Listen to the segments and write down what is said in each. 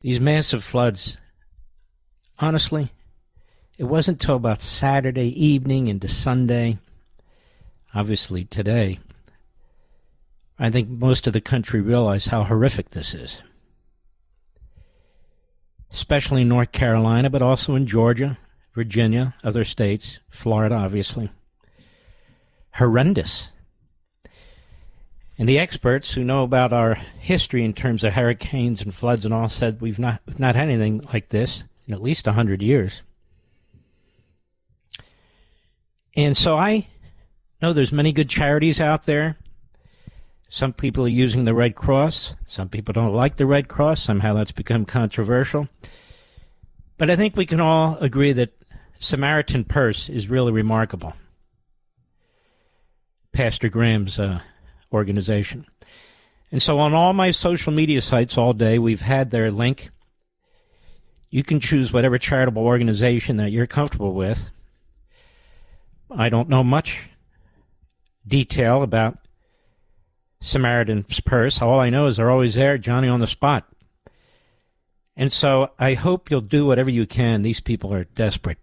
These massive floods, honestly, it wasn't until about Saturday evening into Sunday, obviously today, I think most of the country realized how horrific this is. Especially in North Carolina, but also in Georgia, Virginia, other states, Florida, obviously. Horrendous. And the experts who know about our history in terms of hurricanes and floods and all said we've not had anything like this in at least 100 years. And so I know there's many good charities out there. Some people are using the Red Cross. Some people don't like the Red Cross. Somehow that's become controversial. But I think we can all agree that Samaritan Purse is really remarkable. Pastor Graham's organization. And so on all my social media sites all day, we've had their link. You can choose whatever charitable organization that you're comfortable with. I don't know much detail about Samaritan's Purse. All I know is they're always there, Johnny on the spot. And so I hope you'll do whatever you can. These people are desperate.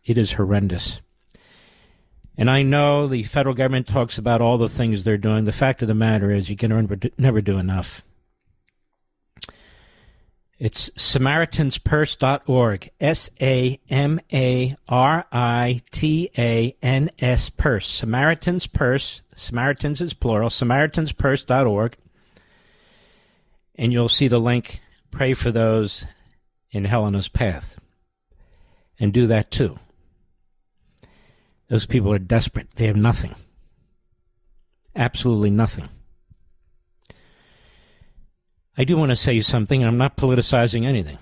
It is horrendous. And I know the federal government talks about all the things they're doing. The fact of the matter is you can never do enough. It's SamaritansPurse.org. SAMARITANS Purse. Samaritan's Purse. Samaritans is plural. SamaritansPurse.org. And you'll see the link. Pray for those in Helena's path. And do that too. Those people are desperate. They have nothing. Absolutely nothing. I do want to say something, and I'm not politicizing anything.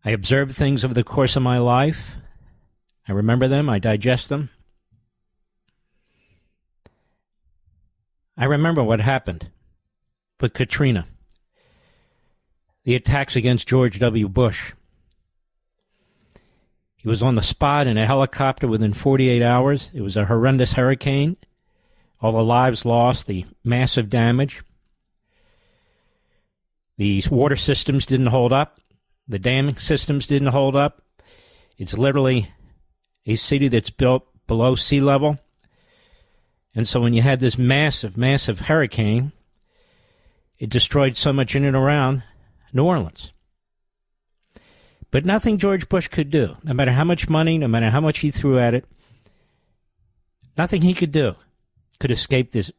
I observe things over the course of my life. I remember them. I digest them. I remember what happened with Katrina. The attacks against George W. Bush. He was on the spot in a helicopter within 48 hours. It was a horrendous hurricane. All the lives lost, the massive damage. The water systems didn't hold up. The damming systems didn't hold up. It's literally a city that's built below sea level. And so when you had this massive, massive hurricane, it destroyed so much in and around New Orleans. But nothing George Bush could do, no matter how much money, no matter how much he threw at it, nothing he could do could escape this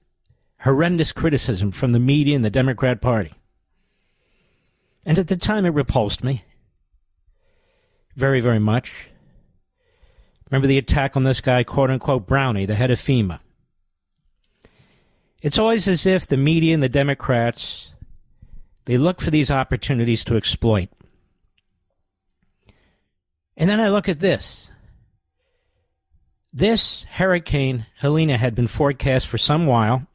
horrendous criticism from the media and the Democrat Party. And at the time, it repulsed me very, very much. Remember the attack on this guy, quote-unquote, Brownie, the head of FEMA. It's always as if the media and the Democrats, they look for these opportunities to exploit. And then I look at this. This Hurricane Helene had been forecast for some while.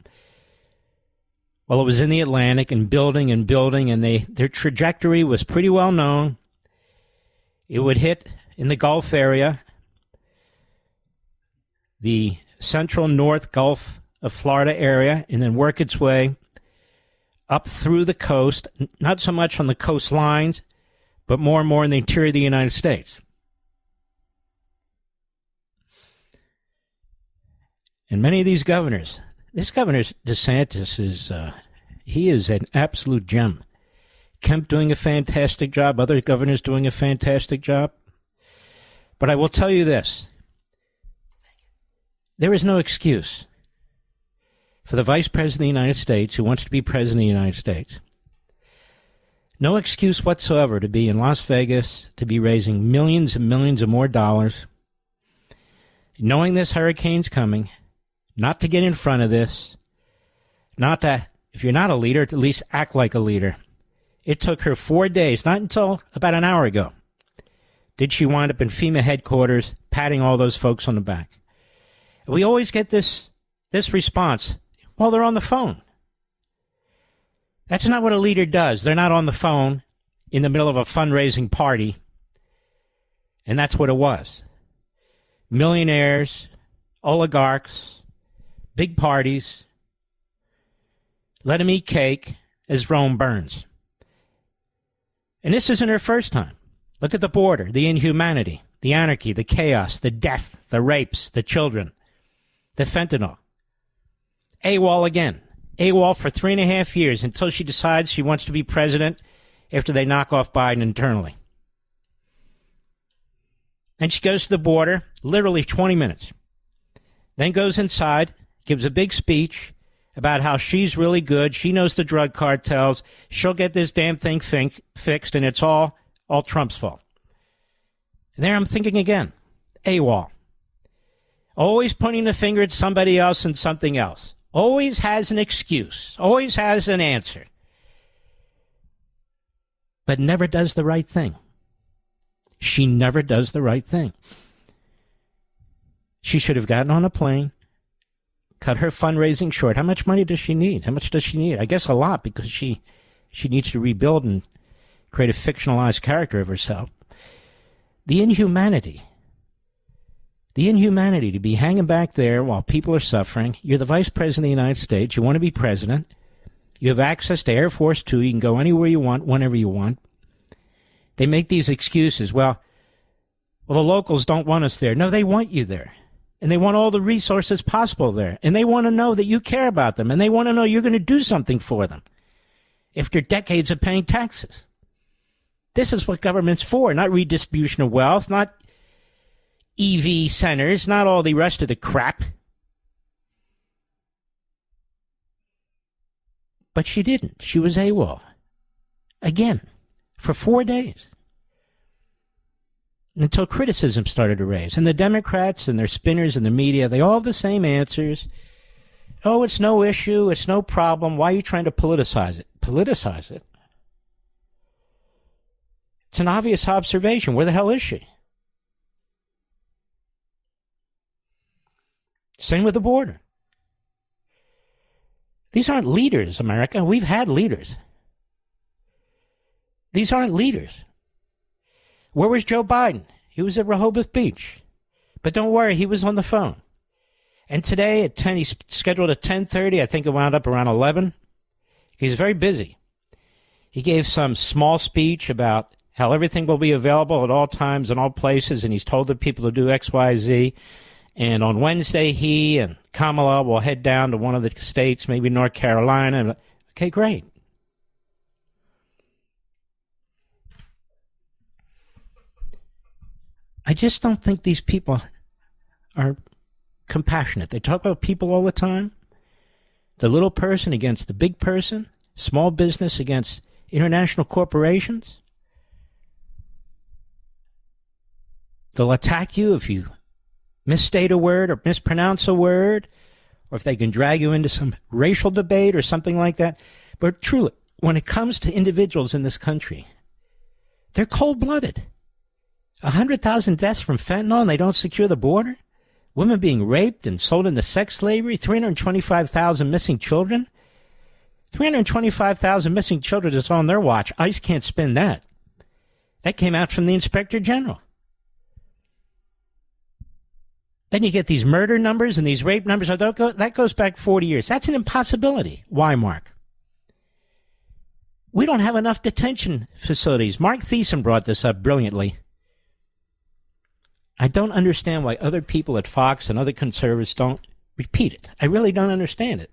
Well, it was in the Atlantic and building, and their trajectory was pretty well known. It would hit in the Gulf area, the central north Gulf of Florida area, and then work its way up through the coast, not so much on the coastlines, but more and more in the interior of the United States. And many of these governors, this Governor DeSantis he is an absolute gem. Kemp doing a fantastic job, other governors doing a fantastic job. But I will tell you this. There is no excuse for the Vice President of the United States who wants to be President of the United States. No excuse whatsoever to be in Las Vegas, to be raising millions and millions of more dollars, knowing this hurricane's coming, not to get in front of this, not to, if you're not a leader, at least act like a leader. It took her 4 days, not until about an hour ago, did she wind up in FEMA headquarters patting all those folks on the back. We always get this response, well, they're on the phone. That's not what a leader does. They're not on the phone in the middle of a fundraising party. And that's what it was. Millionaires, oligarchs, big parties, let them eat cake as Rome burns. And this isn't her first time. Look at the border, the inhumanity, the anarchy, the chaos, the death, the rapes, the children, the fentanyl. AWOL again. AWOL for 3.5 years until she decides she wants to be president after they knock off Biden internally. And she goes to the border, literally 20 minutes. Then goes inside, gives a big speech about how she's really good. She knows the drug cartels. She'll get this damn thing fixed, and it's all Trump's fault. And there I'm thinking again, AWOL. Always pointing the finger at somebody else and something else. Always has an excuse. Always has an answer. But never does the right thing. She never does the right thing. She should have gotten on a plane, cut her fundraising short. How much money does she need? How much does she need? I guess a lot, because she needs to rebuild and create a fictionalized character of herself. The inhumanity to be hanging back there while people are suffering. You're the vice president of the United States. You want to be president. You have access to Air Force 2. You can go anywhere you want, whenever you want. They make these excuses. Well, the locals don't want us there. No, they want you there. And they want all the resources possible there. And they want to know that you care about them. And they want to know you're going to do something for them after decades of paying taxes. This is what government's for, not redistribution of wealth, not EV centers, not all the rest of the crap. But she didn't. She was AWOL. Again, for 4 days. Until criticism started to raise. And the Democrats and their spinners and the media, they all have the same answers. Oh, it's no issue. It's no problem. Why are you trying to politicize it? Politicize it? It's an obvious observation. Where the hell is she? Same with the border. These aren't leaders, America. We've had leaders. These aren't leaders. Where was Joe Biden? He was at Rehoboth Beach. But don't worry, he was on the phone. And today at 10, he's scheduled at 10:30. I think it wound up around 11. He's very busy. He gave some small speech about how everything will be available at all times and all places, and he's told the people to do X, Y, Z. And on Wednesday, he and Kamala will head down to one of the states, maybe North Carolina. Okay, great. I just don't think these people are compassionate. They talk about people all the time. The little person against the big person. Small business against international corporations. They'll attack you if you misstate a word or mispronounce a word, or if they can drag you into some racial debate or something like that. But truly, when it comes to individuals in this country, they're cold-blooded. 100,000 deaths from fentanyl and they don't secure the border? Women being raped and sold into sex slavery? 325,000 missing children? 325,000 missing children is on their watch. ICE can't spin that. That came out from the Inspector General. Then you get these murder numbers and these rape numbers. That goes back 40 years. That's an impossibility. Why, Mark? We don't have enough detention facilities. Mark Thiessen brought this up brilliantly. I don't understand why other people at Fox and other conservatives don't repeat it. I really don't understand it.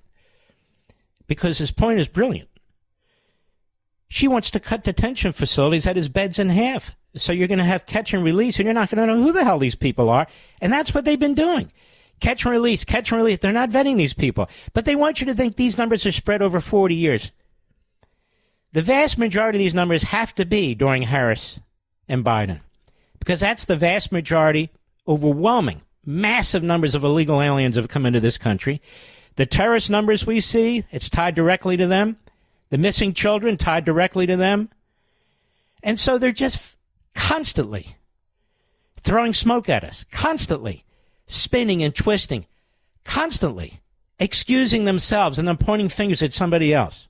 Because his point is brilliant. She wants to cut detention facilities at his beds in half. So you're going to have catch and release, and you're not going to know who the hell these people are. And that's what they've been doing. Catch and release, catch and release. They're not vetting these people. But they want you to think these numbers are spread over 40 years. The vast majority of these numbers have to be during Harris and Biden. Because that's the vast majority, overwhelming, massive numbers of illegal aliens have come into this country. The terrorist numbers we see, it's tied directly to them. The missing children tied directly to them. And so they're just constantly throwing smoke at us, constantly spinning and twisting, constantly excusing themselves and then pointing fingers at somebody else.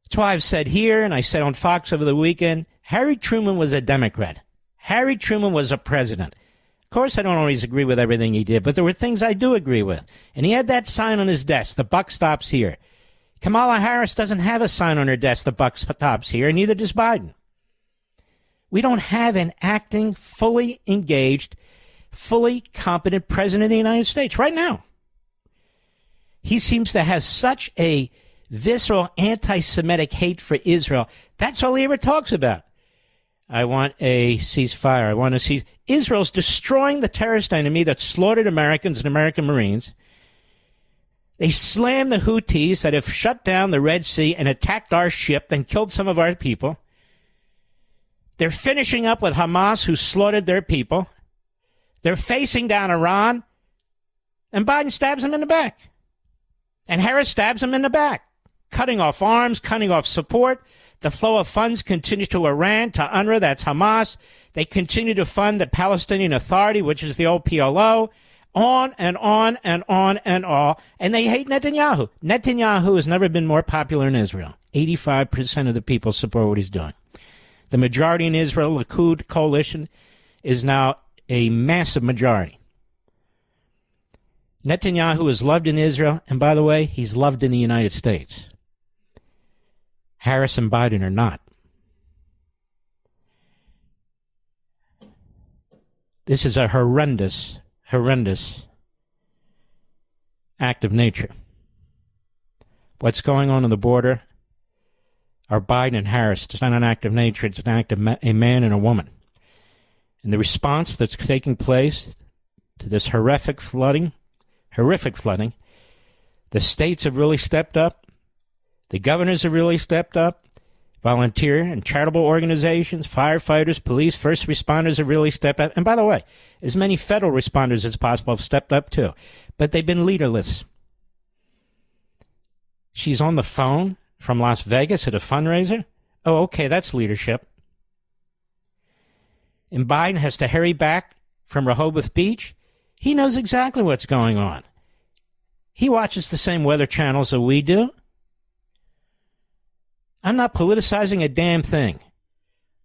That's why I've said here, and I said on Fox over the weekend, Harry Truman was a Democrat. Harry Truman was a president. Of course, I don't always agree with everything he did, but there were things I do agree with. And he had that sign on his desk, the buck stops here. Kamala Harris doesn't have a sign on her desk, the buck stops here, and neither does Biden. We don't have an acting, fully engaged, fully competent president of the United States right now. He seems to have such a visceral anti-Semitic hate for Israel. That's all he ever talks about. I want a ceasefire. I want to cease. Israel's destroying the terrorist enemy that slaughtered Americans and American Marines. They slammed the Houthis that have shut down the Red Sea and attacked our ship and killed some of our people. They're finishing up with Hamas, who slaughtered their people. They're facing down Iran, and Biden stabs them in the back. And Harris stabs them in the back, cutting off arms, cutting off support. The flow of funds continues to Iran, to UNRWA, that's Hamas. They continue to fund the Palestinian Authority, which is the old PLO. On and on and on and on. And they hate Netanyahu. Netanyahu has never been more popular in Israel. 85% of the people support what he's doing. The majority in Israel, the Likud coalition, is now a massive majority. Netanyahu is loved in Israel, and by the way, he's loved in the United States. Harris and Biden are not. This is a horrendous act of nature. What's going on the border are Biden and Harris. It's not an act of nature. It's an act of a man and a woman. And the response that's taking place to this horrific flooding, the states have really stepped up. The governors have really stepped up. Volunteer and charitable organizations, firefighters, police, first responders have really stepped up. And by the way, as many federal responders as possible have stepped up too. But they've been leaderless. She's on the phone from Las Vegas at a fundraiser. Oh, okay, that's leadership. And Biden has to hurry back from Rehoboth Beach. He knows exactly what's going on. He watches the same weather channels that we do. I'm not politicizing a damn thing.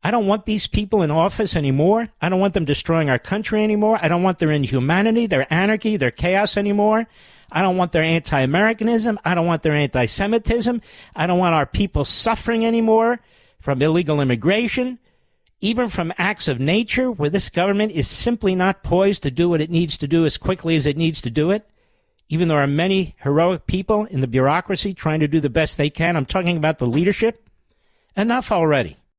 I don't want these people in office anymore. I don't want them destroying our country anymore. I don't want their inhumanity, their anarchy, their chaos anymore. I don't want their anti-Americanism. I don't want their anti-Semitism. I don't want our people suffering anymore from illegal immigration, even from acts of nature where this government is simply not poised to do what it needs to do as quickly as it needs to do it. Even though there are many heroic people in the bureaucracy trying to do the best they can. I'm talking about the leadership. Enough already.